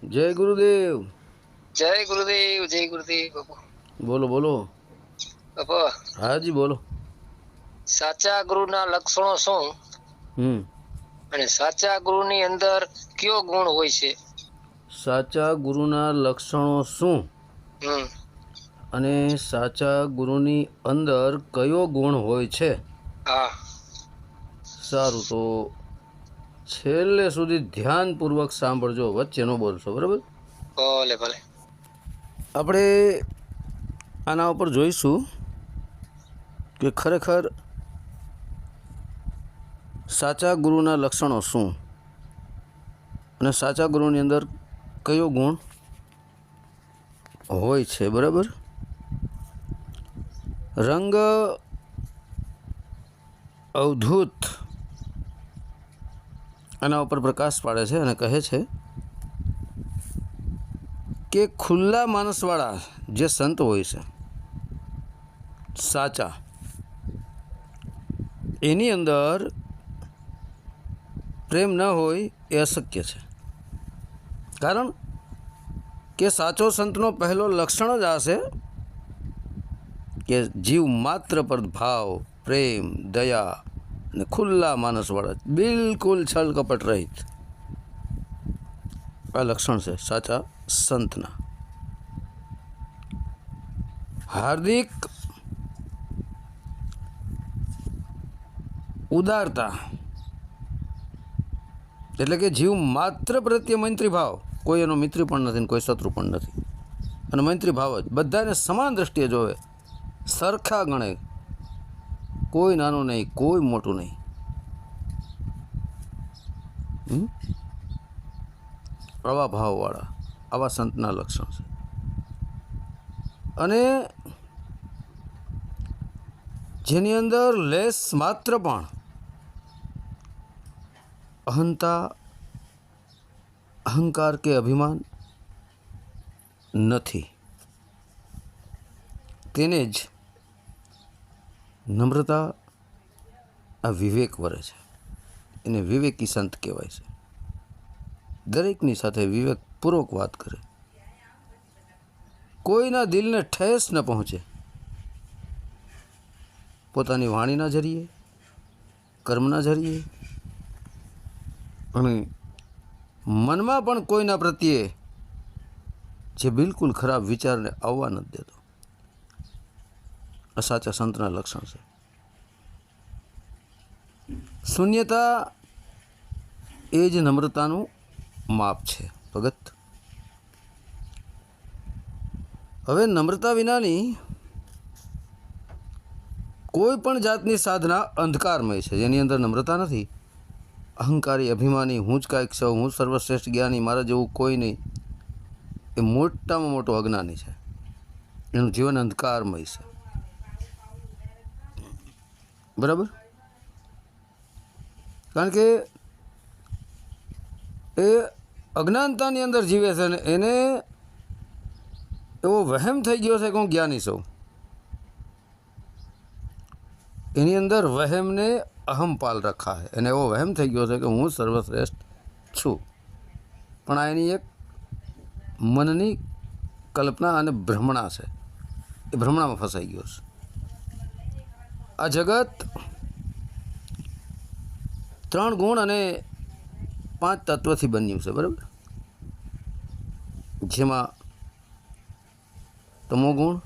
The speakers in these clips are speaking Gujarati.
જય ગુરુદેવ. જય ગુરુદેવ, જય ગુરુદેવ. બાપુ બોલો બોલો. બાપુ, હાજી બોલો. સાચા ગુરુના લક્ષણો શું અને સાચા ગુરુની અંદર કયો ગુણ હોય છે? સાચા ગુરુના લક્ષણો શું અને સાચા ગુરુની અંદર કયો ગુણ હોય છે? હા, સારું, તો છેલ્લે સુધી ધ્યાનપૂર્વક સાંભળજો, વચ્ચે ન બોલશો, બરાબર? ભલે ભલે. આપણે આના ઉપર જોઈશું કે ખરેખર સાચા ગુરુના લક્ષણો શું અને સાચા ગુરુની અંદર કયો ગુણ હોય છે, બરાબર? રંગ અવધૂત આના ઉપર પ્રકાશ પાડે છે અને કહે છે કે ખુલ્લા માનસવાળા જે સંત હોય છે સાચા, એની અંદર પ્રેમ ન હોય એ અશક્ય છે. કારણ કે સાચો સંતનો પહેલો લક્ષણ જ આ છે કે જીવ માત્ર પર ભાવ, પ્રેમ, દયા અને ખુલ્લા માનસવાળા, બિલકુલ છલ કપટ રહિત. આ લક્ષણ છે સાચા સંતના. હાર્દિક ઉદારતા એટલે કે જીવ માત્ર પ્રત્યે મૈત્રી ભાવ, કોઈ એનો મિત્ર પણ નથી ને કોઈ શત્રુ પણ નથી, અને મૈત્રી ભાવ જ બધાને સમાન દ્રષ્ટિએ જોવે, સરખા ગણે, કોઈ નાનું નહીં, કોઈ મોટું નહીં. આવા ભાવવાળા, આવા સંતના લક્ષણ છે. અને જેની અંદર લેસ માત્ર પણ અહંતા, અહંકાર કે અભિમાન નથી, તેને જ નમ્રતા, આ વિવેક વરે છે. એને વિવેકી સંત કહેવાય છે. દરેકની સાથે વિવેકપૂર્વક વાત કરે, કોઈના દિલને ઠેસ ન પહોંચે, પોતાની વાણીના જરીએ, કર્મના જરીએ અને મનમાં પણ કોઈના પ્રત્યે જે બિલકુલ ખરાબ વિચારને આવવા નથી દેતો. આ સાચા સંતના લક્ષણ છે. શૂન્યતા એ જ નમ્રતાનું માપ છે, ભગત. હવે નમ્રતા વિનાની કોઈ પણ જાતની સાધના અંધકારમય છે. જેની અંદર નમ્રતા નથી, અહંકારી, અભિમાની, હું જ કાંઈક સૌ, હું સર્વશ્રેષ્ઠ જ્ઞાની, મારા જેવું કોઈ નહીં, એ મોટામાં મોટો અજ્ઞાની છે. એનું જીવન અંધકારમય છે, બરાબર? કારણ કે એ અજ્ઞાનતાની અંદર જીવે છે ને એને એવો વહેમ થઈ ગયો છે કે હું જ્ઞાની છું. એની અંદર વહેમને અહમપાલ રખા છે. એને એવો વહેમ થઈ ગયો છે કે હું સર્વશ્રેષ્ઠ છું. પણ આ એની એક મનની કલ્પના અને ભ્રમણા છે. એ ભ્રમણામાં ફસાઈ ગયો છે. આ જગત 3 ગુણ અને 5 તત્વથી બન્યું છે, બરાબર? જેમાં તમોગુણ,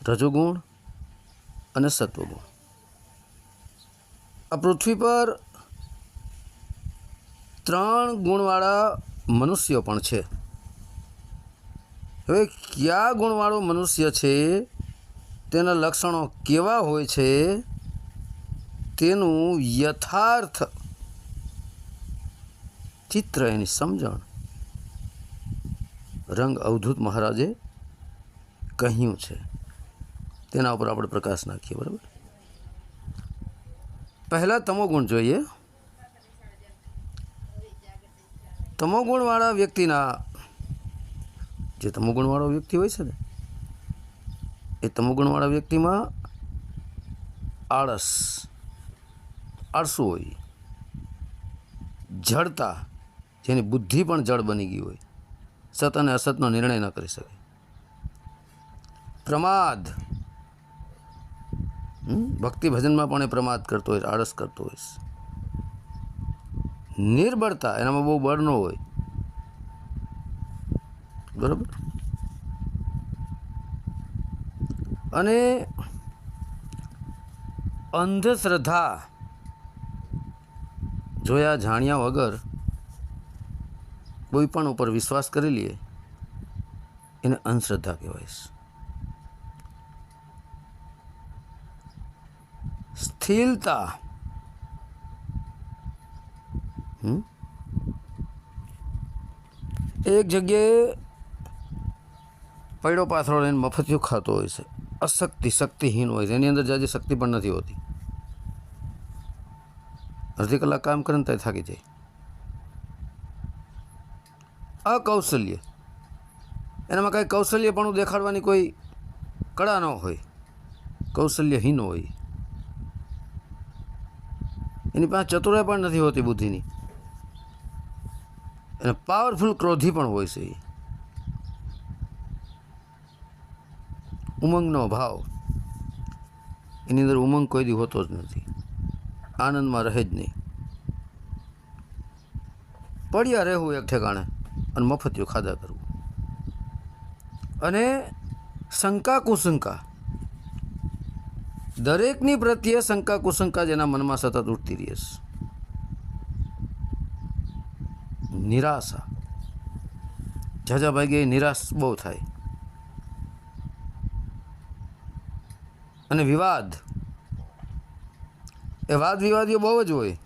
રજોગુણ અને સત્વગુણ. આ પૃથ્વી પર 3 ગુણવાળા મનુષ્યો પણ છે. હવે કયા ગુણવાળો મનુષ્ય છે, તેના લક્ષણો કેવા હોય છે, તેનું યથાર્થ ચિત્ર, એની સમજણ રંગ અવધૂત મહારાજે કહ્યું છે. તેના ઉપર આપણે પ્રકાશ નાખીએ, બરાબર? પહેલાં તમોગુણ જોઈએ. તમોગુણવાળા વ્યક્તિના, જે તમોગુણવાળો વ્યક્તિ હોય છે ને, એ તમોગુણવાળા વ્યક્તિમાં આળસુ હોય, જડતા, જેની બુદ્ધિ પણ જળ બની ગઈ હોય, સત અને અસતનો નિર્ણય ન કરી શકે. પ્રમાદ, ભક્તિ ભજનમાં પણ એ પ્રમાદ કરતો હોય, આળસ કરતો હોય. નિર્બળતા, એનામાં બહુ બળ ન હોય, બરાબર. અને અંધશ્રદ્ધા, જોયા જાણ્યા વગર કોઈ પણ ઉપર વિશ્વાસ કરી લઈએ એને અંધશ્રદ્ધા કહેવાય છે. સ્થિરતા, એક જગ્યાએ પૈડો પાથરો લઈને મફતિયું ખાતો હોય છે, અશક્તિ, શક્તિહીન હોય છે, એની અંદર જાજી શક્તિ પણ નથી હોતી. અડધી કલાક કામ કરે ને તો થાકી જાય. અકૌશલ્ય, એનામાં કાંઈ કૌશલ્યપણું દેખાડવાની કોઈ કળા ન હોય, કૌશલ્યહીન હોય. એની પાસે ચતુરાઈ પણ નથી હોતી બુદ્ધિની. અને પાવરફુલ ક્રોધી પણ હોય છે. ઉમંગનો અભાવ, એની અંદર ઉમંગ કોઈ દી હોતો જ નથી, આનંદમાં રહે જ નહીં. પડ્યા રહેવું એક ઠેકાણે અને મફતિયું ખાધા કરવું. અને શંકા કુશંકા, દરેકની પ્રત્યે શંકા કુશંકા જેના મનમાં સતત ઉઠતી રહે છે. નિરાશા, ઝાઝા ભાગે નિરાશ બહુ થાય. અને વિવાદ, એ વાદ વિવાદીઓ બહુ જ હોય,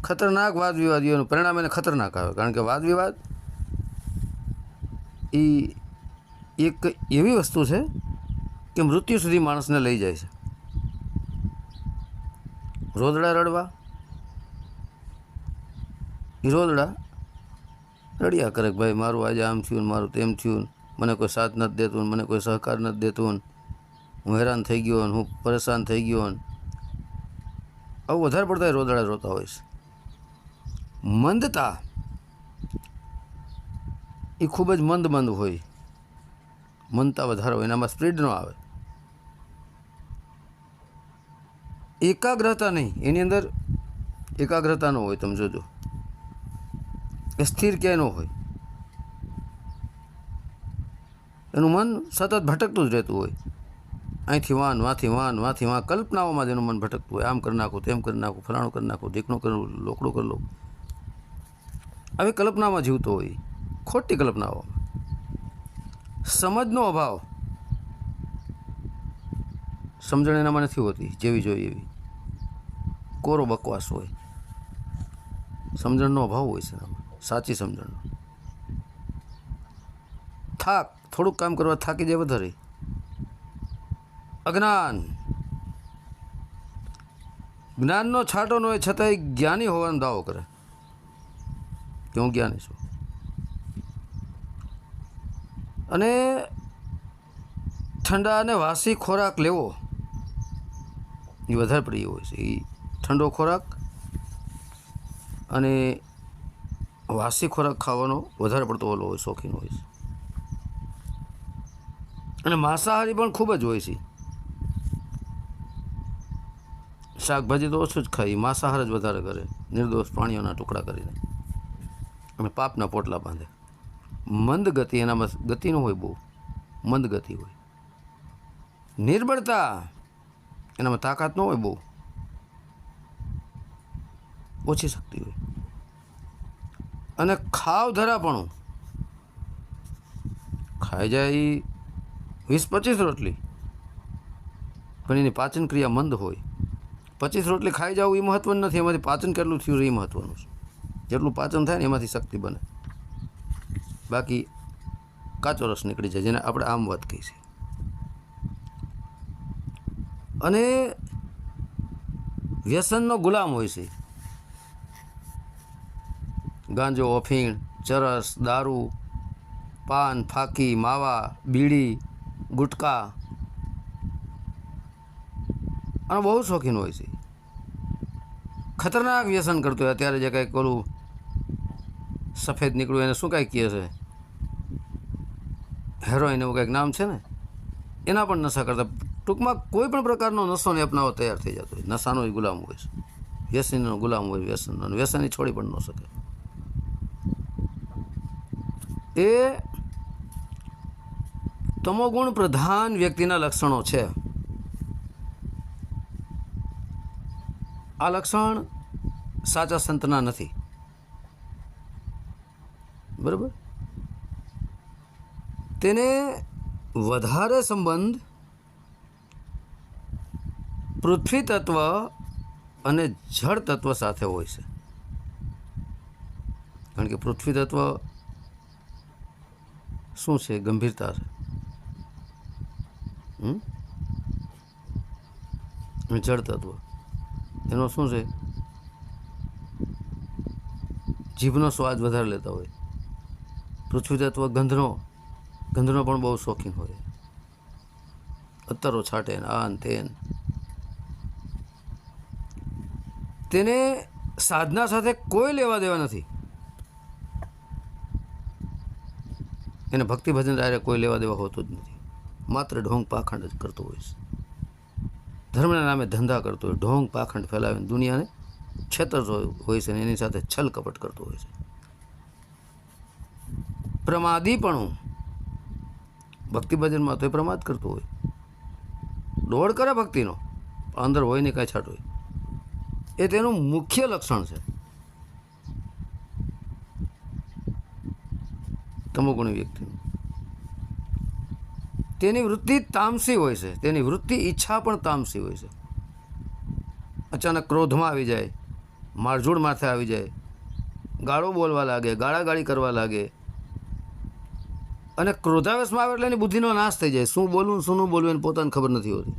ખતરનાક વાદ વિવાદીઓનું પરિણામ એને ખતરનાક આવે. કારણ કે વાદ વિવાદ એ એક એવી વસ્તુ છે કે મૃત્યુ સુધી માણસને લઈ જાય છે. રોદડા રડવા, એ રોદડા રડ્યા કરે કે ભાઈ મારું આજે આમ થયું ને મારું તેમ થયું, મને કોઈ સાથ નથી દેતું, મને કોઈ સહકાર નથી દેતું, હું હેરાન થઈ ગયો ને હું પરેશાન થઈ ગયો ને. આવું વધારે પડતા રોદડા રોતા હોય છે. મંદતા, એ ખૂબ જ મંદ હોય, મંદતા વધારે હોય, એનામાં સ્પીડ ન આવે. એકાગ્રતા નહીં, એની અંદર એકાગ્રતા ન હોય. તમે જોજો, એ સ્થિર ક્યાંય ન હોય, એનું મન સતત ભટકતું જ રહેતું હોય. અહીંથી વાન, વાંથી વાન, વાંથી વાં, કલ્પનાઓમાં જ એનું મન ભટકતું હોય. આમ કરી નાખું, તેમ કરી નાખું, ફલાણું કરી નાખું, ઢીકણું કરું, લોકડું કરી લઉં. આવી કલ્પનામાં જીવતો હોય, ખોટી કલ્પનાઓ. સમજનો અભાવ, સમજણ એનામાં નથી હોતી જેવી જોઈએ એવી, કોરો બકવાસ હોય. સમજણનો અભાવ હોય છે એનામાં, સાચી સમજણનો. થાક, થોડુંક કામ કરવા થાકી જાય વધારે. અજ્ઞાન, જ્ઞાનનો છાંટો ન હોય છતાંય જ્ઞાની હોવાનો દાવો કરે કે હું જ્ઞાની છું. અને ઠંડા અને વાસી ખોરાક લેવો એ વધારે પ્રિય હોય છે. એ ઠંડો ખોરાક અને વાસી ખોરાક ખાવાનો વધારે પડતો ઓલો હોય, શોખીન હોય છે. અને માંસાહારી પણ ખૂબ જ હોય છે. શાકભાજી તો ઓછું જ ખાય, માંસાહાર જ વધારે કરે, નિર્દોષ પ્રાણીઓના ટુકડા કરીને અને પાપના પોટલા બાંધે. મંદ ગતિ, એનામાં ગતિ ન હોય, બહુ મંદ ગતિ હોય. નિર્બળતા, એનામાં તાકાત ન હોય, બહુ ઓછી શક્તિ હોય. અને ખાવ ધરાપણું, ખાઈ જાય 20-25 રોટલી, પણ એની પાચન ક્રિયા મંદ હોય. 25 રોટલી ખાઈ જવું એ મહત્વનું નથી, એમાંથી પાચન કેટલું થયું એ મહત્વનું છે. જેટલું પાચન થાય ને એમાંથી શક્તિ બને, બાકી કાચો રસ નીકળી જાય, જેને આપણે આમ વાત કહી છે. અને વ્યસનનો ગુલામ હોય છે. ગાંજો, અફીણ, ચરસ, દારૂ, પાન, ફાકી, માવા, બીડી, ગુટકા, અને બહુ શોખીન હોય છે. ખતરનાક વ્યસન કરતો હોય. અત્યારે જે કંઈક ઓલું સફેદ નીકળ્યું એને શું કાંઈ કહે છે, હેરોઈન એવું કંઈક નામ છે ને, એના પણ નશા કરતા. ટૂંકમાં કોઈ પણ પ્રકારનો નશોને અપનાવવા તૈયાર થઈ જતો હોય. નશાનો ગુલામ હોય છે, વ્યસનનો ગુલામ હોય, વ્યસનનો, વ્યસનની છોડી પણ ન શકે. એ તમોગુણ પ્રધાન વ્યક્તિના લક્ષણો છે. આ લક્ષણ સાચા સંતના નથી, બરાબર. તેને વધારે સંબંધ પૃથ્વી તત્વ અને જળ તત્વ સાથે હોય છે. કારણ કે પૃથ્વી તત્વ શું છે? ગંભીરતા છે. જળ તત્વ એનો શું છે? જીભનો સ્વાદ વધારે લેતા હોય. પૃથ્વી તત્વ ગંધનો પણ બહુ શોખીન હોય. અત્તરો છાંટે ને આ ને તે. તેને સાધના સાથે કોઈ લેવા દેવા નથી. એને ભક્તિ ભજન ડાયરેક્ટ કોઈ લેવા દેવા હોતું જ નથી. માત્ર ઢોંગ પાખંડ જ કરતો હોય છે. ધર્મના નામે ધંધા કરતો હોય, ઢોંગ પાખંડ ફેલાવીને દુનિયાને છેતરતો હોય છે, અને એની સાથે છલ કપટ કરતો હોય છે. પ્રમાદીપણું ભક્તિ ભજનમાં તો એ પ્રમાદ કરતો હોય, દોડ કરે ભક્તિનો, પણ અંદર હોય ને કાંઈ છાટ હોય. એ તેનું મુખ્ય લક્ષણ છે. તમોગુણી વ્યક્તિનું તેની વૃત્તિ તામસી હોય છે. તેની વૃત્તિ ઈચ્છા પણ તામસી હોય છે. અચાનક ક્રોધમાં આવી જાય, મારઝૂડ માથે આવી જાય, ગાળો બોલવા લાગે, ગાળાગાળી કરવા લાગે, અને ક્રોધાવેશમાં આવે એટલે એની બુદ્ધિનો નાશ થઈ જાય. શું બોલવું શું ન બોલવું એને પોતાને ખબર નથી હોતી.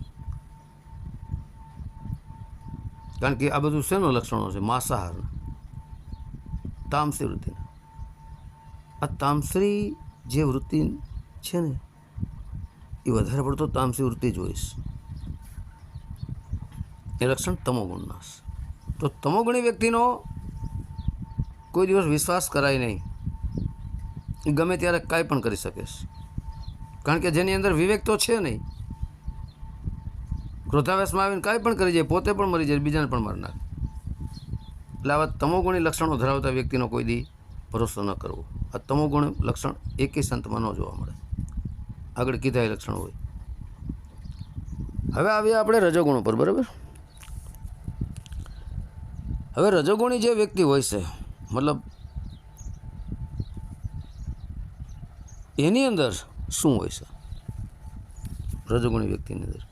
કારણ કે આ બધું શેનો લક્ષણો છે? માંસાહારના, તામસી વૃત્તિના. આ તામસી જે વૃત્તિ છે ને, એ વધારે પડતો તામસી વૃત્તિ જ હોય છે. એ લક્ષણ તમોગુણના. તો તમોગુણી વ્યક્તિનો કોઈ દિવસ વિશ્વાસ કરાય નહીં. એ ગમે ત્યારે કાંઈ પણ કરી શકે છે. કારણ કે જેની અંદર વિવેક તો છે નહીં. ક્રોધાવેશમાં આવીને કાંઈ પણ કરી જાય, પોતે પણ મરી જાય, બીજાને પણ મારી નાખે. એટલે આવા તમોગુણી લક્ષણો ધરાવતા વ્યક્તિનો કોઈ દી ભરોસો ન કરવો. આ તમોગુણ લક્ષણ એકેય સંતમાં ન જોવા મળે. આગળ કીધા એ લક્ષણો હોય. હવે આવીએ આપણે રજોગુણ ઉપર, બરાબર. હવે રજોગુણી જે વ્યક્તિ હોય છે, મતલબ એની અંદર શું હોય છે? રજોગુણી વ્યક્તિની અંદર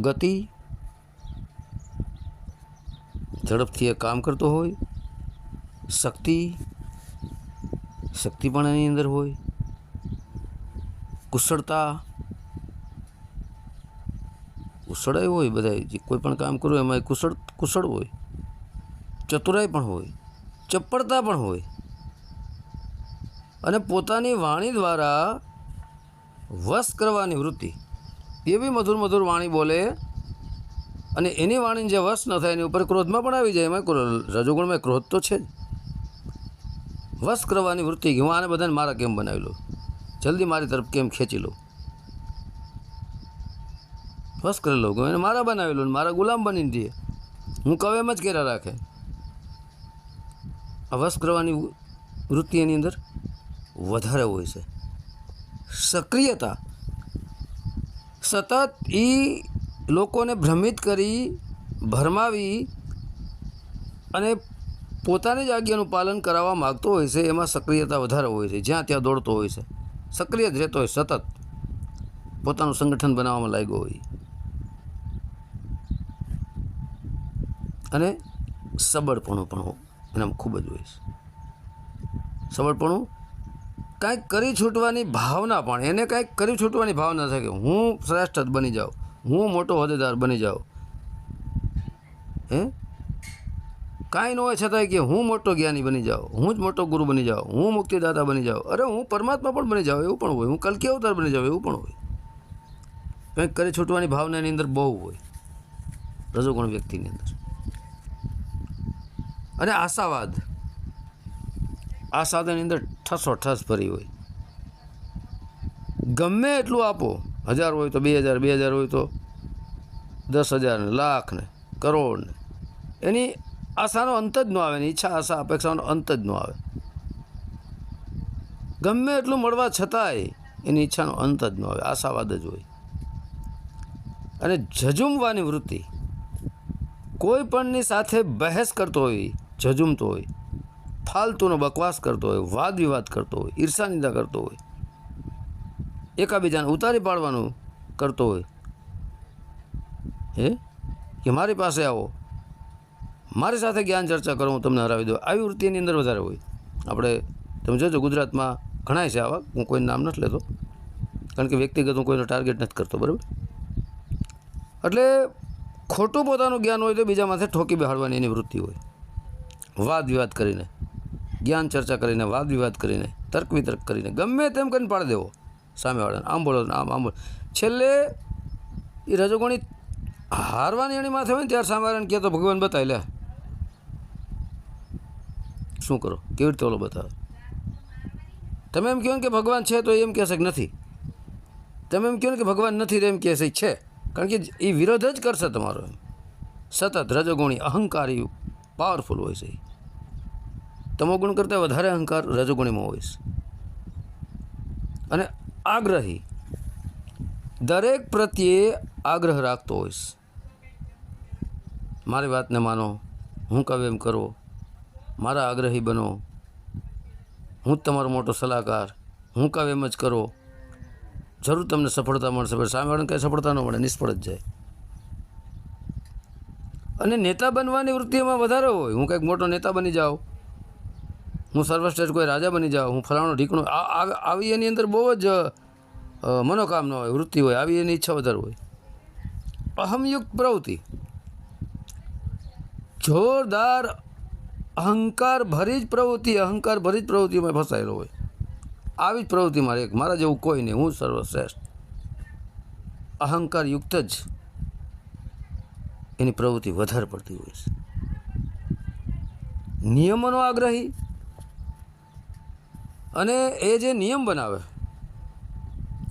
ગતિ, ઝડપથી એ કામ કરતો હોય, શક્તિ પણ એની અંદર હોય, કુશળતા હોય. બધા જે કોઈ પણ કામ કરવું એમાં કુશળ હોય, ચતુરાઈ પણ હોય, ચપળતા પણ હોય, અને પોતાની વાણી દ્વારા વશ કરવાની વૃત્તિ. એવી મધુર મધુર વાણી બોલે, અને એની વાણીને જે વશ ન થાય એની ઉપર ક્રોધમાં પણ આવી જાય. એમાં રજોગુણમાં ક્રોધ તો છે જ. વશ કરવાની વૃત્તિ, કે હું આને બધાને મારા કેમ બનાવી લઉં, જલ્દી મારી તરફ કેમ ખેંચી લઉં, વશ કરી લઉં, એને મારા બનાવી લઉં, મારા ગુલામ બનીને દે, હું કહું એમ જ કર્યા રાખે. આ વશ કરવાની વૃત્તિ એની અંદર વધારે હોય છે. સક્રિયતા, સતત એ લોકોને ભ્રમિત કરી, ભરમાવી અને પોતાની જ આજ્ઞાનું પાલન કરાવવા માગતો હોય છે. એમાં સક્રિયતા વધારે હોય છે. જ્યાં ત્યાં દોડતો હોય છે, સક્રિય જ રહેતો હોય, સતત પોતાનું સંગઠન બનાવવામાં લાગ્યો હોય. અને સબળપણું પણ એનામાં ખૂબ જ હોય છે. સબળપણું, કાંઈક કરી છૂટવાની ભાવના, પણ એને કાંઈક કરી છૂટવાની ભાવના છે કે હું શ્રેષ્ઠ બની જાઉં, હું મોટો હોદ્દેદાર બની જાઉં. કાંઈ ન હોય છતાંય કે હું મોટો જ્ઞાની બની જાઉં, હું જ મોટો ગુરુ બની જાઉં, હું મુક્તિદાતા બની જાઉં, અરે હું પરમાત્મા પણ બની જાઉં, એવું પણ હોય. હું કલ્કી અવતાર બની જાઉં, એવું પણ હોય. કંઈક કરી છૂટવાની ભાવના એની અંદર બહુ હોય, રજોગુણ વ્યક્તિની અંદર. અને આશાવાદ, આ સાધનની અંદર ઠસો ભરી હોય. ગમે એટલું આપો, 1000 હોય તો 2000, 2000 હોય તો 10,000 ને લાખ ને કરોડ ને, એની આશાનો અંત જ ન આવે, એની ઈચ્છા આશા અપેક્ષાનો અંત જ ન આવે. ગમે એટલું મળવા છતાંય એની ઈચ્છાનો અંત જ ન આવે, આશાવાદ જ હોય. અને ઝઝુમવાની વૃત્તિ, કોઈ પણની સાથે બહેસ કરતો હોય, ઝઝુમતો હોય, ફાલતુનો બકવાસ કરતો હોય, વાદ વિવાદ કરતો હોય, ઈર્ષા નિંદા કરતો હોય, એકાબીજાને ઉતારી પાડવાનું કરતો હોય, કે મારી પાસે આવો, મારી સાથે જ્ઞાન ચર્ચા કરો, હું તમને હરાવી દઉં, આવી વૃત્તિ એની અંદર વધારે હોય. આપણે તમે જોજો ગુજરાતમાં ઘણાય છે આવા, હું કોઈનું નામ નથી લેતો, કારણ કે વ્યક્તિગત હું કોઈનો ટાર્ગેટ નથી કરતો, બરાબર. એટલે ખોટું પોતાનું જ્ઞાન હોય તો બીજા માથે ઠોકી બેહાડવાની એની વૃત્તિ હોય. વાદ વિવાદ કરીને, જ્ઞાન ચર્ચા કરીને, વાદ વિવાદ કરીને, તર્ક વિતર્ક કરીને, ગમે તેમ કરીને પાડી દેવો સામેવાળાને, આમ બોલો આમ બોલો. છેલ્લે એ રજોગુણી હારવાની એની માથે હોય ને ત્યારે સામેવાળાને કહે તો ભગવાન બતાવી લે, શું કરો, કેવી રીતે ઓલો બતાવે. તમે એમ કહો ને કે ભગવાન છે તો એમ કહેશે કે નથી, તમે એમ કહો ને કે ભગવાન નથી તો એમ કહેશે છે, કારણ કે એ વિરોધ જ કરશે તમારો. એમ સતત રજોગુણી અહંકારી પાવરફુલ હોય છે. તમોગુણ કરતાં વધારે અહંકાર રજોગુણીમાં હોય છે. અને આગ્રહી, દરેક પ્રત્યે આગ્રહ રાખતો હોય છે. મારી વાતને માનો, હું કહું એમ કરો, મારા આગ્રહી બનો, હું જ તમારો મોટો સલાહકાર, હું કહું એમ જ કરો, જરૂર તમને સફળતા મળશે. પણ સામેવાળાને કંઈ સફળતા ન મળે, નિષ્ફળ જ જાય. અને નેતા બનવાની વૃત્તિ એમાં વધારે હોય. હું કંઈક મોટો નેતા બની જાઉં, હું સર્વશ્રેષ્ઠ કોઈ રાજા બની જાઉં, હું ફલાણો ઢીકણો, આવી એની અંદર બહુ જ મનોકામના હોય, વૃત્તિ હોય, આવી એની ઈચ્છા વધારે હોય. અહમયુક્ત પ્રવૃત્તિ, જોરદાર અહંકાર ભરી જ પ્રવૃત્તિ, અહંકાર ભરી જ પ્રવૃત્તિમાં ફસાયેલો હોય. આવી જ પ્રવૃત્તિ મારે એક, મારા જેવું કોઈ નહીં, હું સર્વશ્રેષ્ઠ. અહંકાર યુક્ત જ એની પ્રવૃત્તિ વધારે પડતી હોય છે. નિયમોનો આગ્રહી, અને એ જે નિયમ બનાવે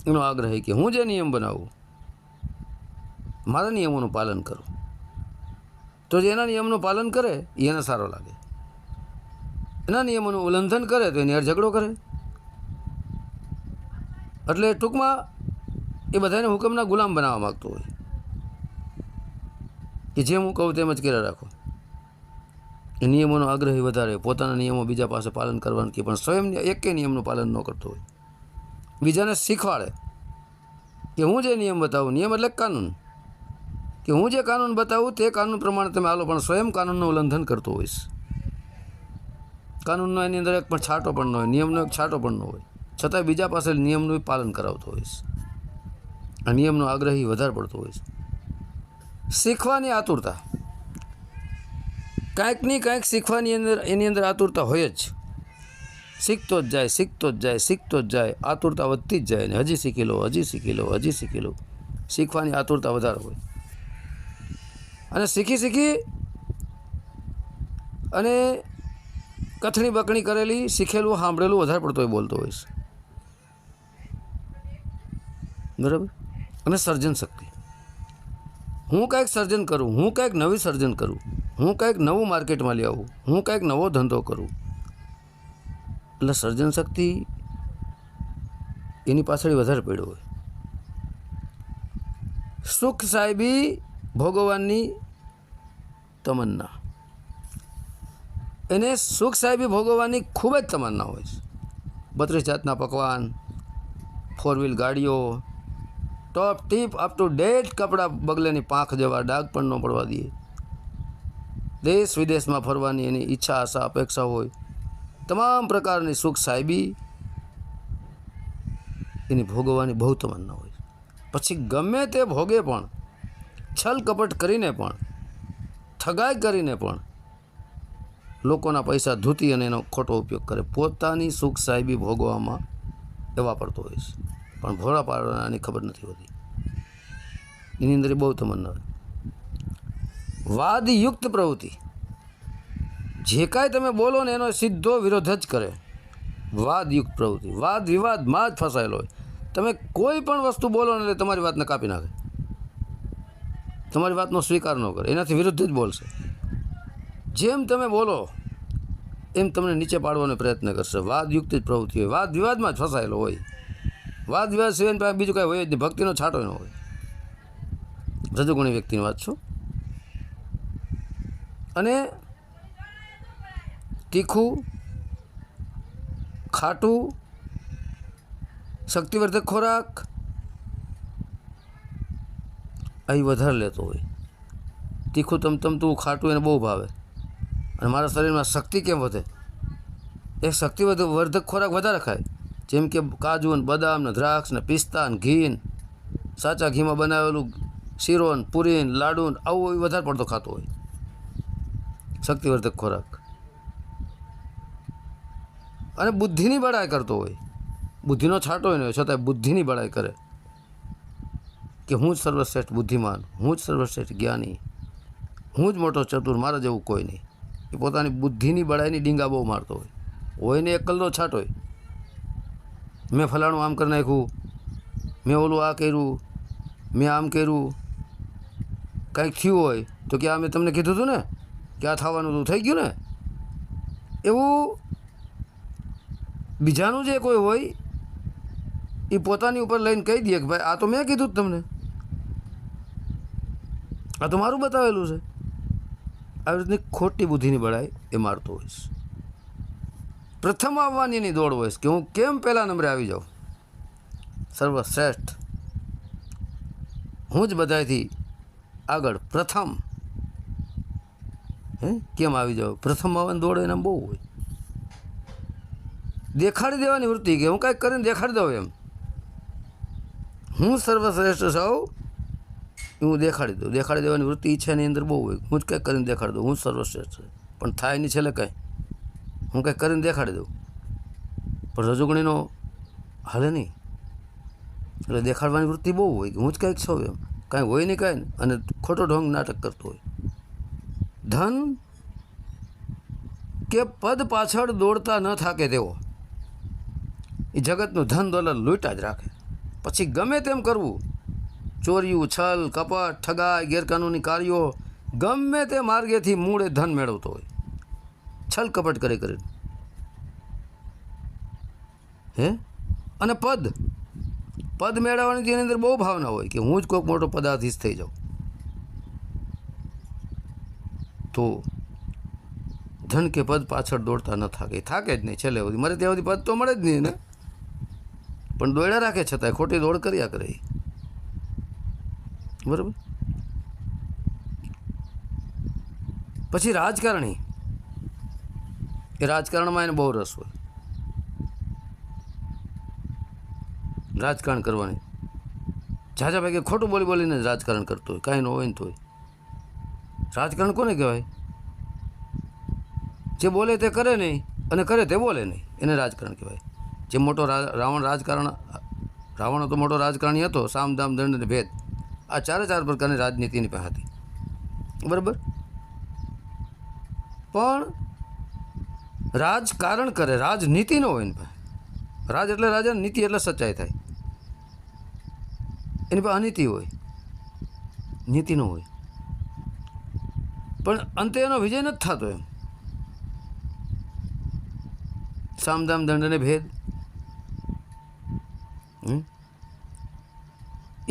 એનો આગ્રહી, કે હું જે નિયમ બનાવું, મારા નિયમોનું પાલન કરું, તો જે એના નિયમનું પાલન કરે એ એને સારો લાગે. એના નિયમોનું ઉલ્લંઘન કરે તો એની યાર ઝઘડો કરે. એટલે ટૂંકમાં એ બધાને હુકમના ગુલામ બનાવવા માગતો હોય, કે જેમ હું કહું તેમ જ કર્યા રાખો. એ નિયમોનો આગ્રહી વધારે, પોતાના નિયમો બીજા પાસે પાલન કરવાનું કે પણ સ્વયં એકેય નિયમનું પાલન ન કરતો હોય. બીજાને શીખવાડે કે હું જે નિયમ બતાવું, નિયમ એટલે કાનૂન, કે હું જે કાનૂન બતાવું તે કાનૂન પ્રમાણે તમે હાલો, પણ સ્વયં કાનૂનનું ઉલ્લંઘન કરતો હોઈશ. કાનૂનનો એની અંદર એક પણ છાંટો પણ ન હોય, નિયમનો એક છાંટો પણ ન હોય, છતાંય બીજા પાસે નિયમનું પાલન કરાવતો હોઈશ. આ નિયમનો આગ્રહી વધારે પડતો હોય છે. શીખવાની આતુરતા, કાંઈકની કાંઈક શીખવાની અંદર એની અંદર આતુરતા હોય જ. શીખતો જ જાય, શીખતો જ જાય, શીખતો જ જાય, આતુરતા વધતી જ જાય. ને હજી શીખી લો, હજી શીખી લો, હજી શીખી લો. શીખવાની આતુરતા વધારે હોય. અને શીખી અને કથણી બકણી કરેલી, શીખેલું સાંભળેલું વધારે પડતો બોલતો હોય છે, બરાબર. અને સર્જન શક્તિ, હું કાંઈક સર્જન કરું, હું કાંઈક નવી સર્જન કરું, હું કાંઈક નવું માર્કેટમાં લઈ આવું, હું કાંઈક નવો ધંધો કરું. એટલે સર્જન શક્તિ એની પાછળ વધારે પડ્યો હોય. સુખ સાહેબી ભોગવવાની તમન્ના, એને સુખ સાહેબી ભોગવવાની ખૂબ જ તમન્ના હોય છે. 32 જાતના પકવાન, 4 વ્હીલ ગાડીઓ, ટોપ ટીપ અપ ટુ ડેટ કપડાં, બગલેની પાંખ જેવા ડાઘ પણ ન પડવા દઈએ. દેશ વિદેશમાં ફરવાની એની ઈચ્છા આશા અપેક્ષા હોય. તમામ પ્રકારની સુખ સાહેબી એની ભોગવવાની બહુ તમન્ના હોય. પછી ગમે તે ભોગે પણ, છલ કપટ કરીને પણ, ઠગાઈ કરીને પણ, લોકોના પૈસા ધૂતી અને એનો ખોટો ઉપયોગ કરે. પોતાની સુખ સાહેબી ભોગવામાં એવા પડતો હોય છે, પણ ભોળા પાડવાની ખબર નથી હોતી. એની અંદર બહુ તમન્ના હોય. વાદયુક્ત પ્રવૃત્તિ, જે કાંઈ તમે બોલો ને એનો સીધો વિરોધ જ કરે. વાદયુક્ત પ્રવૃત્તિ, વાદ વિવાદમાં જ ફસાયેલો હોય. તમે કોઈ પણ વસ્તુ બોલો ને એટલે તમારી વાતને કાપી નાખે, તમારી વાતનો સ્વીકાર ન કરે, એનાથી વિરુદ્ધ જ બોલશે. જેમ તમે બોલો એમ તમને નીચે પાડવાનો પ્રયત્ન કરશે. વાદયુક્ત જ પ્રવૃત્તિ હોય, વાદ વિવાદમાં જ ફસાયેલો હોય. વાદ વિવાદ સિવાય બીજું કાંઈ હોય જ નહીં, ભક્તિનો છાંટો ન હોય. રજોગુણી વ્યક્તિની વાત છું. અને તીખું, ખાટું, શક્તિવર્ધક ખોરાક અહીં વધારે લેતો હોય. તીખું તમતમતું, ખાટું એને બહુ ભાવે, અને મારા શરીરમાં શક્તિ કેમ વધે, એ શક્તિવર્ધક ખોરાક વધારે ખાય. જેમ કે કાજુ ને બદામ ને દ્રાક્ષ ને પિસ્તા ને ઘી ને સાચા ઘીમાં બનાવેલું શીરો ને પૂરી ને લાડુ ને આવું વધારે પડતો ખાતો હોય, શક્તિવર્ધક ખોરાક. અને બુદ્ધિની બડાઈ કરતો હોય, બુદ્ધિનો છાંટો હોય ને છતાંય બુદ્ધિની બડાઈ કરે કે હું જ સર્વશ્રેષ્ઠ બુદ્ધિમાન, હું જ સર્વશ્રેષ્ઠ જ્ઞાની, હું જ મોટો ચતુર, મારા જેવું કોઈ નહીં. એ પોતાની બુદ્ધિની બડાઈની ડીંગા બહુ મારતો હોય ને એકલનો છાંટ હોય. મેં ફલાણું આમ કરી નાખ્યું, મેં ઓલું આ કર્યું, મેં આમ કર્યું. કાંઈક થયું હોય તો કે આ મેં તમને કીધું હતું ને કે આ થવાનું હતું, થઈ ગયું ને. એવું બીજાનું જે કોઈ હોય એ પોતાની ઉપર લઈને કહી દે કે ભાઈ આ તો મેં કીધું જ તમને, આ તો મારું બતાવેલું છે. આવી રીતની ખોટી બુદ્ધિની બળાઈ એ મારતો હોઈશ. પ્રથમ આવવાની એની દોડ હોઈશ કે હું કેમ પહેલા નંબરે આવી જાઉં, સર્વશ્રેષ્ઠ, હું જ બધાથી આગળ પ્રથમ. કેમ આવી જાઉં, પ્રથમ આવવાની દોડ એના બહુ હોય. દેખાડી દેવાની વૃત્તિ કે હું કાંઈક કરીને દેખાડી દઉં, એમ હું સર્વશ્રેષ્ઠ છું હું દેખાડી દઉં. દેખાડી દેવાની વૃત્તિ ઈચ્છાની અંદર બહુ હોય. હું જ કંઈક કરીને દેખાડી દઉં, હું સર્વશ્રેષ્ઠ છું, પણ થાય નહીં છેલ્લે કાંઈ. હું કંઈક કરીને દેખાડી દઉં, પણ રજોગુણીનો હાલે નહીં. એટલે દેખાડવાની વૃત્તિ બહુ હોય કે હું જ કંઈક છું, એમ કાંઈ હોય નહીં કાંઈ, અને ખોટો ઢોંગ નાટક કરતો હોય. ધન કે પદ પાછળ દોડતા ન થાકે તેવો એ જગતનું ધન દોલત લૂંટા જ રાખે. પછી ગમે તેમ કરવું, ચોર્યું, છલ, કપટ, ઠગાઈ, ગેરકાનૂની કાર્યો, ગમે તે માર્ગેથી મૂળે ધન મેળવતો હોય, છલ કપટ કરી કરીને. અને પદ મેળવવાની તેની અંદર બહુ ભાવના હોય કે હું જ કોઈક મોટો પદાધીશ થઈ જાઉં. તો ધન કે પદ પાછળ દોડતા ન થાકે જ નહીં. છેલ્લે સુધી મરે ત્યાં સુધી પદ તો મળે જ નહીં ને, પણ દોડ્યા રાખે છતાંય ખોટી દોડ કર્યા કરે. બરાબર. પછી રાજકારણી, એ રાજકારણમાં એને બહુ રસ હોય, રાજકારણ કરવાની. ઝાઝા ભાગે ખોટું બોલીને રાજકારણ કરતો હોય, કાંઈ ન હોય ને તોય. રાજકારણ કોને કહેવાય? જે બોલે તે કરે નહીં અને કરે તે બોલે નહીં, એને રાજકારણ કહેવાય. જે મોટો રાવણ તો મોટો રાજકારણી હતો. સામ, દામ, દંડ અને ભેદ, આ 4 પ્રકારની રાજનીતિની પાસે હતી. બરાબર. પણ રાજકારણ કરે, રાજનીતિ ન હોય એની પાસે. રાજ એટલે રાજા, નીતિ એટલે સચ્ચાઈ થાય. એની પાસે અનીતિ હોય, નીતિ ન હોય. પણ અંતે એનો વિજય નથી થતો. એમ સામદામ દંડ અને ભેદ,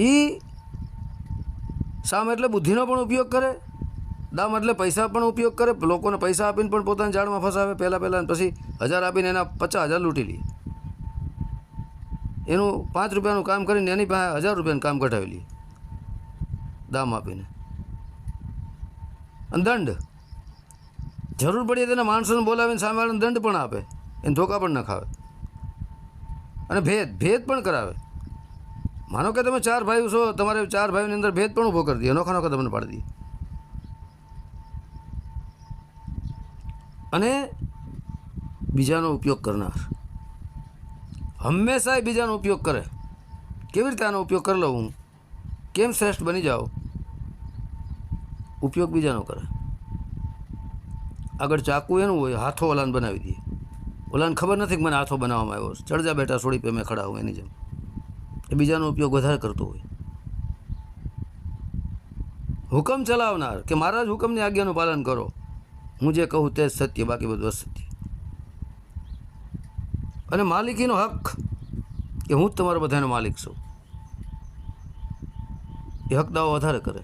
એ સામ એટલે બુદ્ધિનો પણ ઉપયોગ કરે, દામ એટલે પૈસા પણ ઉપયોગ કરે. લોકોને પૈસા આપીને પણ પોતાના જાળમાં ફસાવે પહેલાં, પછી 1000 આપીને એના 50,000 લૂંટી લે. એનું 5 રૂપિયાનું કામ કરીને એની પાસે 1000 રૂપિયાનું કામ કઢાવી લે દામ આપીને. અને દંડ, જરૂર પડીએ તેના માણસોને બોલાવીને સામેવાળાને દંડ પણ આપે, એને ધોકા પણ ન ખાવે. અને ભેદ પણ કરાવે. માનો કે તમે 4 ભાઈઓ છો, તમારે 4 ભાઈઓની અંદર ભેદ પણ ઊભો કરી દે, નોખા તમને પાડી દે. અને બીજાનો ઉપયોગ કરનાર હંમેશા બીજાનો ઉપયોગ કરે. કેવી રીતે આનો ઉપયોગ કરી લઉં, કેમ શ્રેષ્ઠ બની જાઓ, ઉપયોગ બીજાનો કરે. આગળ ચાકુ એનું હોય, હાથો ઓલાને બનાવી દે. ઓલાને ખબર નથી કે મને હાથો બનાવવામાં આવ્યો છે, ચડજા બેટા સોડી પે મેં ખડા હું, એની જેમ એ બીજાનો ઉપયોગ વધારે કરતો હોય. હુકમ ચલાવનાર કે મારા જ હુકમની આજ્ઞાનું પાલન કરો, હું જે કહું તે જ સત્ય, બાકી બધું અસત્ય. અને માલિકીનો હક કે હું જ તમારા બધાનો માલિક છું, એ હક દાવો વધારે કરે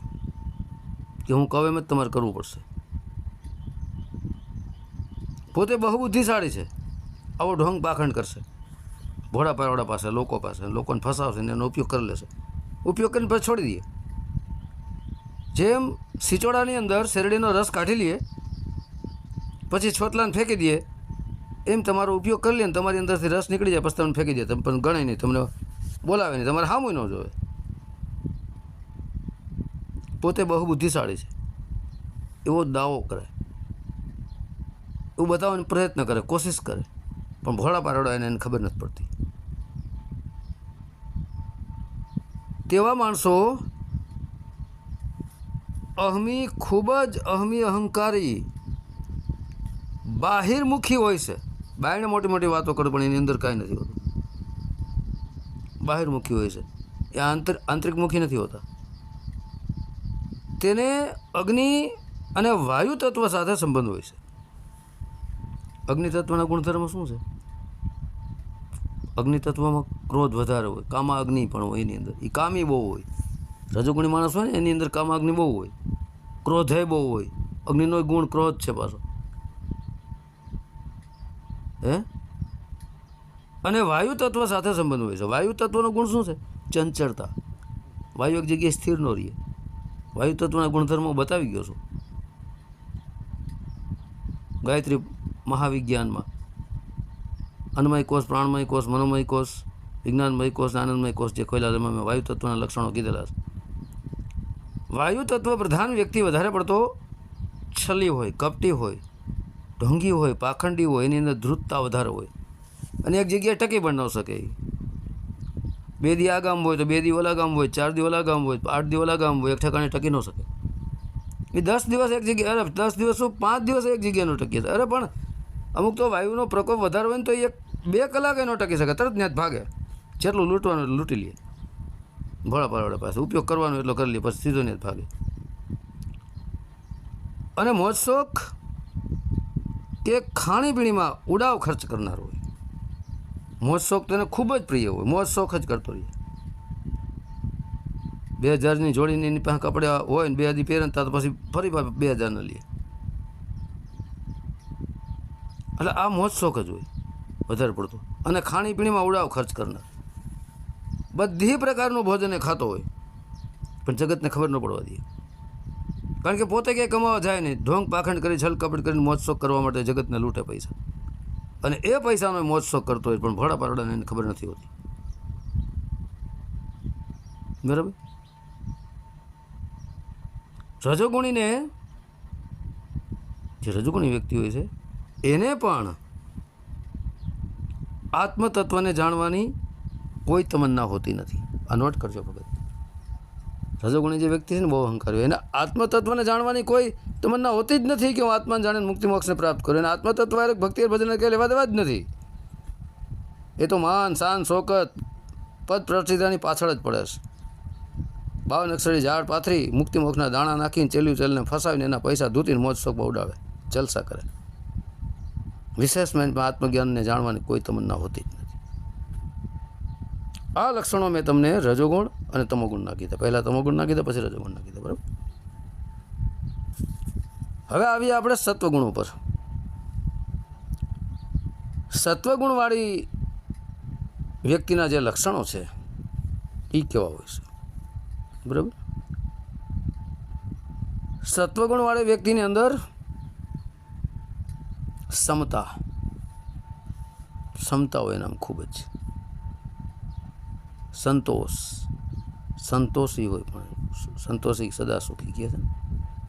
કે હું કહું એમ જ તમારે કરવું પડશે. પોતે બહુ બુદ્ધિશાળી છે, આવો ઢોંગ પાખંડ કરશે ભોળા પારોડા પાસે, લોકો પાસે, લોકોને ફસાવશે ને એનો ઉપયોગ કરી લેશે. ઉપયોગ કરીને પછી છોડી દઈએ. જેમ સિચોડાની અંદર શેરડીનો રસ કાઢી લઈએ પછી છોતલાને ફેંકી દઈએ, એમ તમારો ઉપયોગ કરી લે ને તમારી અંદરથી રસ નીકળી જાય, પછી તમને ફેંકી દે, તમે પણ ગણે નહીં, તમને બોલાવે નહીં, તમારે સામું ન જોવે. પોતે બહુ બુદ્ધિશાળી છે એવો દાવો કરે, એવું બતાવવાનો પ્રયત્ન કરે, કોશિશ કરે, પણ ભોળા પારોડા એને ખબર નથી પડતી. તેવા માણસો અહમી, ખૂબ જ અહમી, અહંકારી, બાહિરમુખી હોય છે. બાયણે મોટી મોટી વાતો કરે પણ એની અંદર કાંઈ નથી હોતું. બાહિરમુખી હોય છે, એ આંતરિકમુખી નથી હોતા. તેને અગ્નિ અને વાયુ તત્વ સાથે સંબંધ હોય છે. અગ્નિ તત્વના ગુણધર્મ શું છે? અગ્નિ તત્વમાં ક્રોધ વધારે હોય, કામા અગ્નિ પણ હોય એની અંદર, એ કામી બહુ હોય. રજોગુણી માણસ હોય ને એની અંદર કામા અગ્નિ બહુ હોય, ક્રોધે બહુ હોય. અગ્નિનો ગુણ ક્રોધ છે પાછો, હે. અને વાયુ તત્વ સાથે સંબંધ હોય છે. વાયુ તત્વનો ગુણ શું છે? ચંચળતા. વાયુ એક જગ્યાએ સ્થિર ન રહે. વાયુ તત્વના ગુણધર્મો બતાવી ગયો છું ગાયત્રી મહાવિજ્ઞાનમાં. અન્નમય કોષ, પ્રાણમય કોષ, મનોમય કોષ, વિજ્ઞાનમય કોષ, આનંદમય કોષ જે ખોયલા તેમાં મેં વાયુ તત્વના લક્ષણો કીધેલા છે. વાયુ તત્વ પ્રધાન વ્યક્તિ વધારે પડતો છલી હોય, કપટી હોય, ઢોંગી હોય, પાખંડી હોય, એની અંદર ધ્રુતતા વધારે હોય અને એક જગ્યાએ ટકી પણ ન શકે. 2 દી આ ગામ હોય તો 2 દી ઓલા ગામ હોય, 4 દી ઓલા ગામ હોય, 8 દી ઓલા ગામ હોય, એક ઠેકાણે ટકી ન શકે. એ 10 દિવસ એક જગ્યાએ, અરે 10 દિવસ શું 5 દિવસ એક જગ્યાએ ન ટકી શકે. અરે પણ અમુક તો વાયુનો પ્રકોપ વધારે હોય ને તો 1-2 કલાકે ન ટકી શકે, તરત ત્યાં જ ભાગે. જેટલું લૂંટવાનું એટલું લૂંટી લે, ભોળા પારોડા પાસે ઉપયોગ કરવાનો એટલો કરી લે, પછી સીધો ને જ ભાગે. અને મોજ શોખ કે ખાણીપીણીમાં ઉડાવ ખર્ચ કરનાર હોય. મોજ શોખ તેને ખૂબ જ પ્રિય હોય, મોજ શોખ જ કરતો રહે. 2000ની જોડીને એની પાસે કપડા હોય ને 2 દી પહેરે તો પછી ફરી 2000 લે. એટલે આ મોજ શોખ જ હોય વધારે પડતો. અને ખાણીપીણીમાં ઉડાવ ખર્ચ કરનાર, બધી પ્રકારનું ભોજન એ ખાતો હોય પણ જગતને ખબર ન પડવા દે. કારણ કે પોતે ક્યાંય કમાવા જાય નહીં, ઢોંગ પાખંડ કરી, છલ કપટ કરીને મોજ શોખ કરવા માટે જગતને લૂંટે પૈસા, અને એ પૈસાનો મોજ શોખ કરતો હોય પણ ભોળા પારોડાને એને ખબર નથી હોતી. બરાબર. રજોગુણીને, જે રજોગુણી વ્યક્તિ હોય છે એને પણ આત્મતત્વને જાણવાની કોઈ તમન્ના હોતી નથી. આ નોટ કરજો ભગત. રજોગુણી જે વ્યક્તિ છે ને, બહુ અહંકારી હોય, એને આત્મતત્વને જાણવાની કોઈ તમન્ના હોતી જ નથી કે હું આત્માને જાણીને મુક્તિ મોક્ષને પ્રાપ્ત કરું. એને આત્મતત્વ ભક્તિ ભજન કંઈ લેવા દેવા જ નથી. એ તો માન, શાન, શોકત, પદ પ્રતિષ્ઠાની પાછળ જ પડે છે. 52 અક્ષરી ઝાડ પાથરી, મુક્તિ મોક્ષના દાણા નાખીને ચેલ્યું ચેલને ફસાવીને એના પૈસા ધૂતીને મોજ શોખ ઉડાવે, જલસા કરે. વિશેષ માઇન્ડમાં આત્મજ્ઞાનને જાણવાની કોઈ તમન્ના હોતી જ નથી. આ લક્ષણો મેં તમને રજોગુણ અને તમોગુણના કીધા. પહેલાં તમોગુણના કીધા, પછી રજોગુણના કીધા. બરાબર. હવે આવીએ આપણે સત્વગુણ ઉપર. સત્વગુણવાળી વ્યક્તિના જે લક્ષણો છે એ કેવા હોય છે? બરાબર. સત્વગુણવાળી વ્યક્તિની અંદર સમતા હોય એનામ ખૂબ જ. સંતોષી હોય, પણ સંતોષી સદા સુખી કહે છે ને,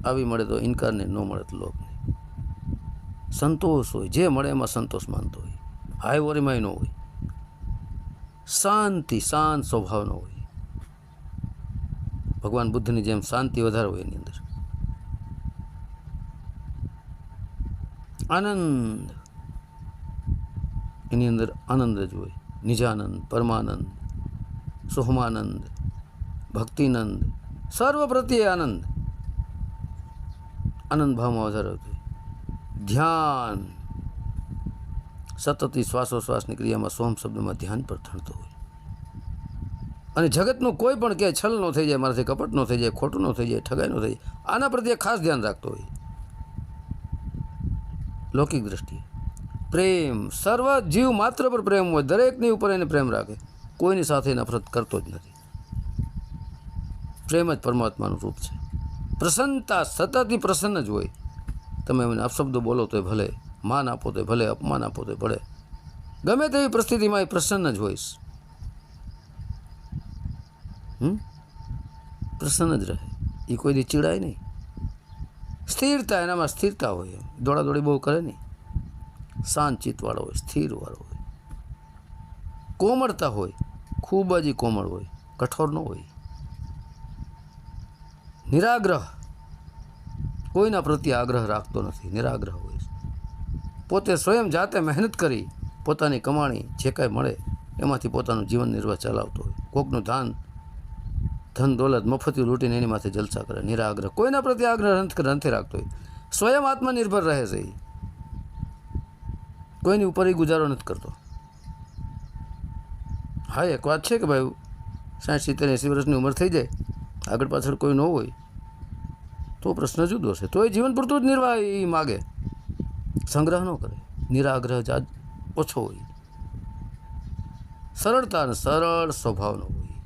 આવી મળે તો ઇનકાર નહીં, ન મળે તો લોક નહીં. સંતોષ હોય, જે મળે એમાં સંતોષ માનતો હોય, હાય વરીમાય ન હોય. શાંત સ્વભાવનો હોય. ભગવાન બુદ્ધની જેમ શાંતિ વધારે હોય એની અંદર. આનંદ, એની અંદર આનંદ જ હોય, નિજાનંદ, પરમાનંદ, સોહમાનંદ, ભક્તિનંદ, સર્વ પ્રત્યે આનંદ, આનંદ ભાવમાં વધારો થાય. ધ્યાન સતત શ્વાસોશ્વાસની ક્રિયામાં સોમ શબ્દમાં ધ્યાન પર થણતો હોય. અને જગતનું કોઈ પણ કે છલ ન થઈ જાય, મારાથી કપટ ન થઈ જાય, ખોટું ન થઈ જાય, ઠગાઈ ન થઈ જાય, આના પ્રત્યે ખાસ ધ્યાન રાખતો હોય. લૌકિક દ્રષ્ટિએ પ્રેમ, સર્વ જીવ માત્ર પર પ્રેમ હોય, દરેકની ઉપર એને પ્રેમ રાખે, કોઈની સાથે નફરત કરતો જ નથી. પ્રેમ જ પરમાત્માનું રૂપ છે. પ્રસન્નતા, સતત પ્રસન્ન જ હોય. તમે એમને અપશબ્દો બોલો તો ભલે, માન આપો તો ભલે, અપમાન આપો તો ભલે, ગમે તેવી પરિસ્થિતિમાં એ પ્રસન્ન જ હોઈશ. પ્રસન્ન જ રહે, એ કોઈ દી ચીડાય નહીં. સ્થિરતા, એનામાં સ્થિરતા હોય, દોડાદોડી બહુ કરે નહીં, શાંત ચિત્તવાળો હોય, સ્થિરવાળો હોય. કોમળતા હોય, ખૂબ જ કોમળ હોય, કઠોર ન હોય. નિરાગ્રહ, કોઈના પ્રત્યે આગ્રહ રાખતો નથી, નિરાગ્રહ હોય. પોતે સ્વયં જાતે મહેનત કરી પોતાની કમાણી જે કાંઈ મળે એમાંથી પોતાનું જીવન નિર્વાહ ચલાવતો હોય. કોકનું ધન દોલત મફતી લૂંટીને એની માથે જલસા કરે. નિરાગ્રહ, કોઈના પ્રત્યે આગ્રહ નથી રાખતો હોય, સ્વયં આત્મનિર્ભર રહે છે. કોઈની ઉપર એ ગુજારો નથી કરતો. હા, એક વાત છે કે ભાઈ 60, 70, 80 વર્ષની ઉંમર થઈ જાય, આગળ પાછળ કોઈ ન હોય તો પ્રશ્ન જુદો છે. તો એ જીવન પૂરતું જ નિર્વાહ એ માગે, સંગ્રહ ન કરે. નિરાગ્રહ જ ઓછો હોય. સરળતા અને સરળ સ્વભાવનો હોય,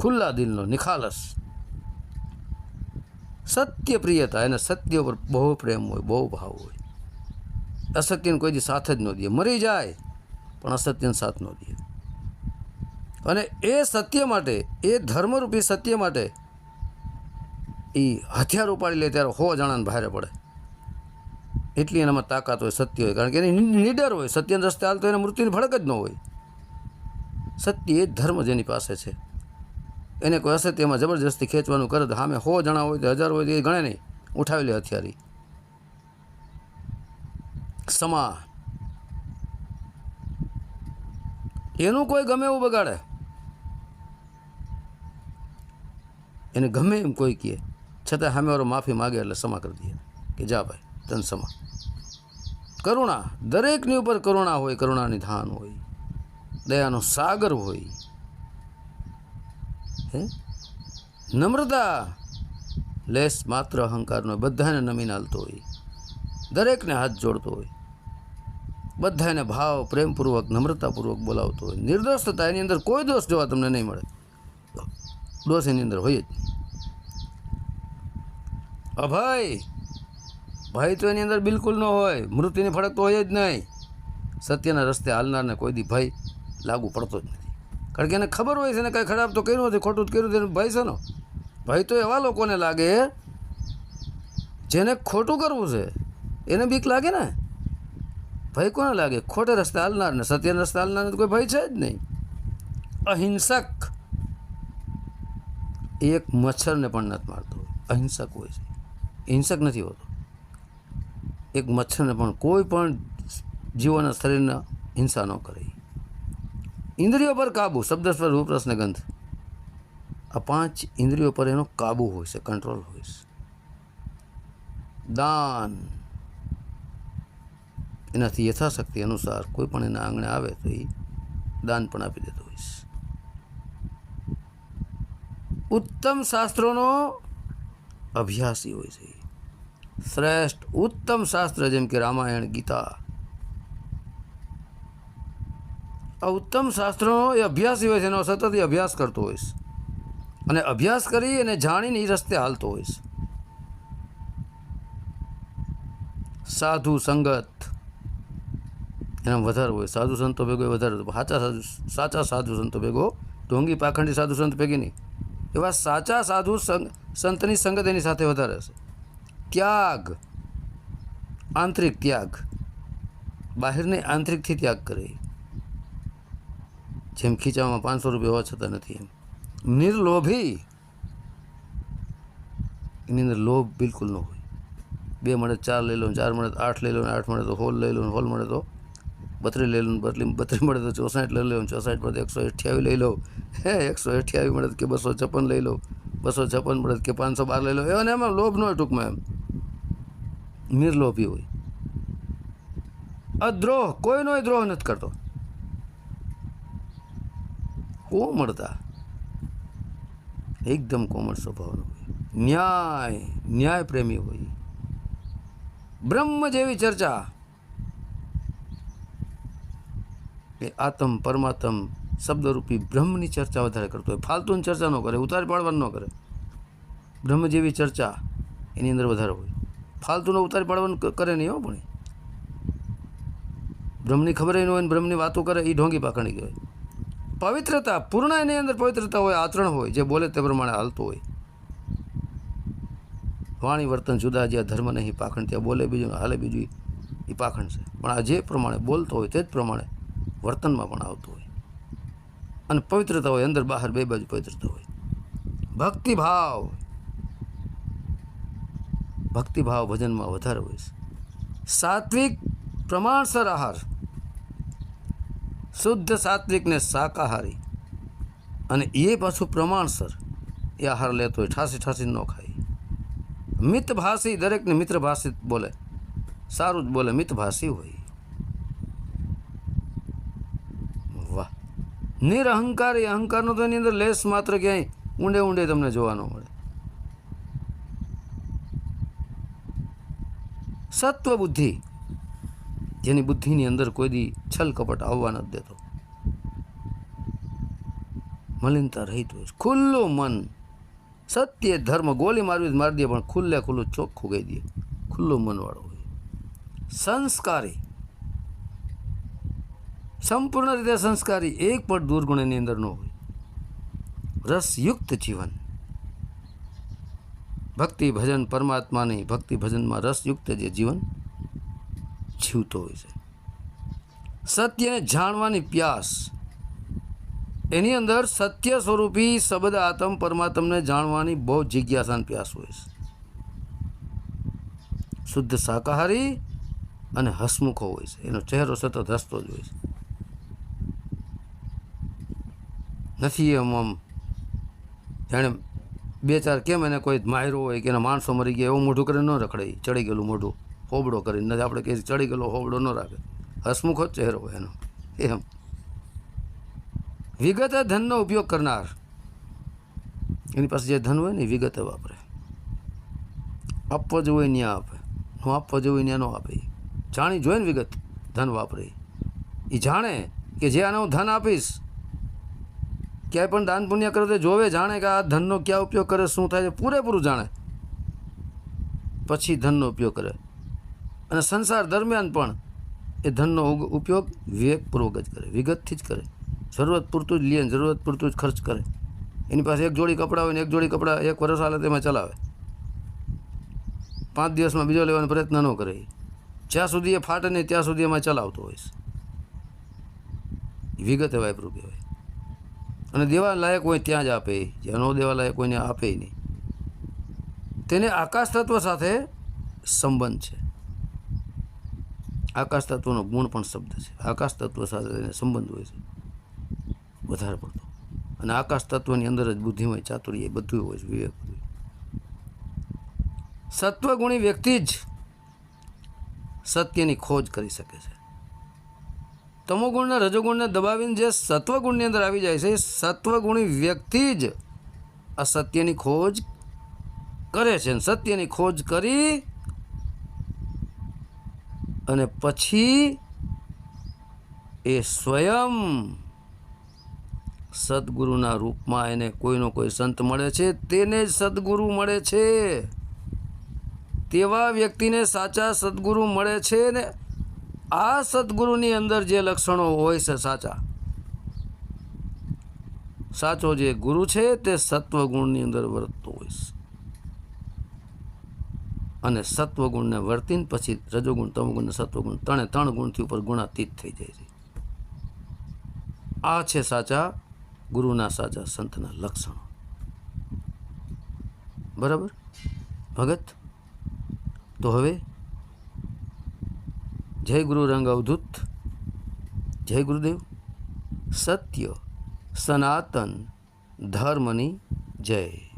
ખુલ્લા દિલનો, નિખાલસ. સત્ય પ્રિયતા, એને સત્ય ઉપર બહુ પ્રેમ હોય, બહુ ભાવ હોય. અસત્યને કોઈ દી સાથ જ ન દે, મરી જાય પણ અસત્યને સાથ ન દે. અને એ સત્ય માટે, એ ધર્મરૂપી સત્ય માટે એ હથિયાર ઉપાડી લે ત્યારે 100 જણાને ભારે પડે, એટલી એનામાં તાકાત હોય, સત્ય હોય. કારણ કે એને નિડર હોય, સત્યના રસ્તે હાલતો એને મૃત્યુની ભડક જ ન હોય. સત્ય એ ધર્મ જેની પાસે છે, એને કોઈ અસત્યમાં જબરજસ્તી ખેંચવાનું કરે તો સામે 100 જણા હોય તો 1000 હોય તો એ ગણે નહીં, ઉઠાવી લે હથિયારી. સમા, એનું કોઈ ગમે એવું બગાડે, એને ગમે એમ કોઈ કહે છતાં સામેવાળો માફી માગે એટલે સમા કરી દે કે જા ભાઈ તને સમા. કરુણા, દરેકની ઉપર કરુણા હોય, કરુણા નિધાન હોય, દયાનો સાગર હોય. નમ્રતા, લેસ માત્ર અહંકારનો, બધાને નમીને હાલતો હોય, દરેકને હાથ જોડતો હોય, બધાને ભાવ પ્રેમપૂર્વક નમ્રતાપૂર્વક બોલાવતો હોય. નિર્દોષતા, એની અંદર કોઈ દોષ જોવા તમને નહીં મળે, દોષ એની અંદર હોય જ નહીં. અભય, ભય તો એની અંદર બિલકુલ ન હોય, મૃત્યુની ફરક તો હોય જ નહીં. સત્યના રસ્તે હાલનારને કોઈ દી ભય લાગુ પડતો જ નથી, કારણ કે એને ખબર હોય છે એને કાંઈ ખરાબ તો કર્યું નથી, ખોટું જ કર્યું છે. ભય છે નો ભય તો એવા લોકોને લાગે જેને ખોટું કરવું છે, એને બીક લાગે ને. ભય કોને લાગે? ખોટે રસ્તે હાલનારને. સત્યના રસ્તે હાલનારને તો કોઈ ભય છે જ નહીં. અહિંસક, એક મચ્છરને પણ નથી મારતો, અહિંસક હોય છે, હિંસક નથી હોતો. એક મચ્છરને પણ, કોઈ પણ જીવોના શરીરના હિંસા ન કરે. ઇન્દ્રિયો પર કાબુ, શબ્દ સ્પર્શ રૂપ રસ ને ગંધ, આ 5 ઇન્દ્રિયો પર એનો કાબુ હોય છે, કંટ્રોલ હોય છે. દાન, એનાથી યથાશક્તિ અનુસાર કોઈ પણ એના આંગણે આવે તો એ દાન પણ આપી દેતો હોય છે. ઉત્તમ શાસ્ત્રોનો અભ્યાસી હોય છે, શ્રેષ્ઠ ઉત્તમ શાસ્ત્ર જેમ કે રામાયણ, ગીતા, આ ઉત્તમ શાસ્ત્રોનો એ અભ્યાસી હોય છે, એનો સતત એ અભ્યાસ કરતો હોય છે, અને અભ્યાસ કરી અને જાણીને એ રસ્તે હાલતો હોય છે. સાધુ સંગત એના વધારે હોય, સાધુ સંતો ભેગો વધારે, સાચા સાધુ સંતો ભેગો, ઢોંગી પાખંડી સાધુ સંત ભેગી નહીં, એવા સાચા સાધુ સંતની સંગત એની સાથે વધારે છે. ત્યાગ, આંતરિક ત્યાગ, બહારને આંતરિકથી ત્યાગ કરે, જેમ ખીચામાં 500 રૂપિયા હોવા છતાં નથી એમ. નિર્લોભી, એની અંદર લોભ બિલકુલ ન હોય. 2 મળે 4 લઈ લો, 4 મળે 8 લઈ લો, 8 મળે તો હોલ લઈ લો, હોલ મળે તો 32 લઈ લો, 32 મળે તો 64 લઈ લો, 64 મળે તો 128 લઈ લો, 128 મળે કે 256 લઈ લો, 256 મળે કે 512 લઈ લો. અને એમાં લોભ ન હોય, ટૂંકમાં એમ નિર્લોભી હોય. અદ્રોહ, કોઈનો દ્રોહ નથી કરતો, કોમળતા, એકદમ કોમળ સ્વભાવનો હોય. ન્યાય પ્રેમી હોય. બ્રહ્મ જેવી ચર્ચા, એ આત્મ પરમાત્મ શબ્દરૂપી બ્રહ્મની ચર્ચા વધારે કરતો હોય. ફાલતુની ચર્ચા ન કરે, ઉતારી પાડવાનું ન કરે. બ્રહ્મ જેવી ચર્ચા એની અંદર વધારે હોય. ફાલતુનો ઉતારી પાડવાનું કરે નહીં. હો, પણ બ્રહ્મની ખબર ન હોય ને બ્રહ્મની વાતો કરે, એ ઢોંગી પાખણી કહેવાય. પવિત્રતા, પૂર્ણ એની અંદર પવિત્રતા હોય, આચરણ હોય, જે બોલે તે પ્રમાણે હાલતો હોય. વાણી વર્તન જુદા, જ્યાં ધર્મ નહીં પાખંડ, ત્યાં બોલે બીજું હાલે બીજું, એ પાખંડ છે. પણ આ જે પ્રમાણે બોલતો હોય તે જ પ્રમાણે વર્તનમાં પણ આવતો હોય. અને પવિત્રતા હોય, અંદર બહાર બે બાજુ પવિત્રતા હોય. ભક્તિભાવ ભજનમાં વધારે હોય છે. સાત્વિક પ્રમાણસર આહાર, શુદ્ધ સાત્વિક ને શાકાહારી, અને એ પાછું પ્રમાણસર એ આહાર લેતો હોય. ઠાસી ન ખાય. મિતભાષી, દરેકને મિત્રભાષી બોલે, સારું જ બોલે, મિતભાષી હોય. વાહ. નિરહંકારી, અહંકારનો તો એની અંદર લેસ માત્ર ક્યાંય ઊંડે તમને જોવા ન મળે. સત્વ બુદ્ધિ, જેની બુદ્ધિની અંદર કોઈ દી છલ કપટ આવવા નથી દેતો. મલિનતા રહિત હોય. ખુલ્લું મન, સત્ય ધર્મ, ગોલી મારવી મારી દે, પણ ખુલ્લું ચોખ્ખું કહી દે. ખુલ્લું મનવાળો હોય. સંસ્કારી, સંપૂર્ણ રીતે સંસ્કારી, એક પણ દુર્ગુણ એની અંદર ન હોય. રસયુક્ત જીવન, ભક્તિ ભજન, પરમાત્માની ભક્તિ ભજનમાં રસયુક્ત જે જીવન જીવતો હોય છે. સત્યને જાણવાની પ્યાસ, એની અંદર સત્ય સ્વરૂપી શબ્દ આત્મ પરમાત્મને જાણવાની બહુ જિજ્ઞાસાની પ્યાસ હોય છે. શુદ્ધ શાકાહારી અને હસમુખો હોય છે. એનો ચહેરો સતત હસતો જ હોય છે. નથી આમ જાણે 2-4 કેમ એને કોઈ માર્યો હોય કે એના માણસો મરી ગયા એવું મોઢું કરીને ન રખડે. ચડી ગયેલું મોઢું હોબળો કરીને નથી, આપણે કહીએ ચડી ગયેલો હોબળો ન રાખે. હસમુખો જ ચહેરો હોય એનો. એમ વિગતે ધનનો ઉપયોગ કરનાર, એની પાસે જે ધન હોય ને એ વિગતે વાપરે. આપવો જ હોય ત્યાં આપે, ન આપવો જ હોય ત્યાં ન આપે. જાણી જોઈને વિગત ધન વાપરે. એ જાણે કે જે આને હું ધન આપીશ, ક્યાંય પણ દાન પુણ્ય કરે તો જોવે, જાણે કે આ ધનનો ક્યાં ઉપયોગ કરે, શું થાય છે, પૂરેપૂરું જાણે, પછી ધનનો ઉપયોગ કરે. અને સંસાર દરમિયાન પણ એ ધનનો ઉપયોગ વિવેકપૂર્વક જ કરે, વિગતથી જ કરે. જરૂરત પૂરતું જ લે, જરૂરત પૂરતું જ ખર્ચ કરે. એની પાસે એક જોડી કપડાં હોય ને એક જોડી કપડાં 1 વર્ષ હાલે તેમાં ચલાવે. 5 દિવસમાં બીજો લેવાનો પ્રયત્ન ન કરે. જ્યાં સુધી એ ફાટે નહીં ત્યાં સુધી એમાં ચલાવતો હોય છે. વિગતે વાપરું કહેવાય. અને દેવા લાયક હોય ત્યાં જ આપે, જ્યાં ન દેવા લાયક હોય ને આપે નહીં. તેને આકાશ તત્વ સાથે સંબંધ છે. આકાશ તત્વનો ગુણ પણ શબ્દ છે. આકાશ તત્વ સાથે તેને સંબંધ હોય છે વધારે પડતો. અને આકાશ તત્વની અંદર જ બુદ્ધિમય, ચાતુર્ય બધું હોય છે, વિવેક. સત્વગુણી વ્યક્તિ જ સત્યની ખોજ કરી શકે છે. તમોગુણને રજોગુણને દબાવીને જે સત્વગુણની અંદર આવી જાય છે, એ સત્વગુણી વ્યક્તિ જ આ સત્યની ખોજ કરે છે. સત્યની ખોજ કરી અને પછી એ સ્વયં સદગુરુના રૂપમાં એને કોઈનો કોઈ સંત મળે છે, તેને જ સદગુરુ મળે છે. તેવા વ્યક્તિને સાચા સદગુરુ મળે છે. ને આ સદગુરુની અંદર જે લક્ષણો હોય છે, સાચો જે ગુરુ છે તે સત્વગુણની અંદર વર્તતો હોય છે. અને સત્વગુણને વર્તીને પછી રજોગુણ, તમોગુણ ને સત્વગુણ, 3 ગુણથી ઉપર ગુણાતીત થઈ જાય છે. આ છે સાચા ગુરુના, સાચા સંતના લક્ષણો. બરાબર ભગત? તો હવે જય ગુરુ રંગ અવધૂત, જય ગુરુદેવ. સત્ય સનાતન ધર્મની જય.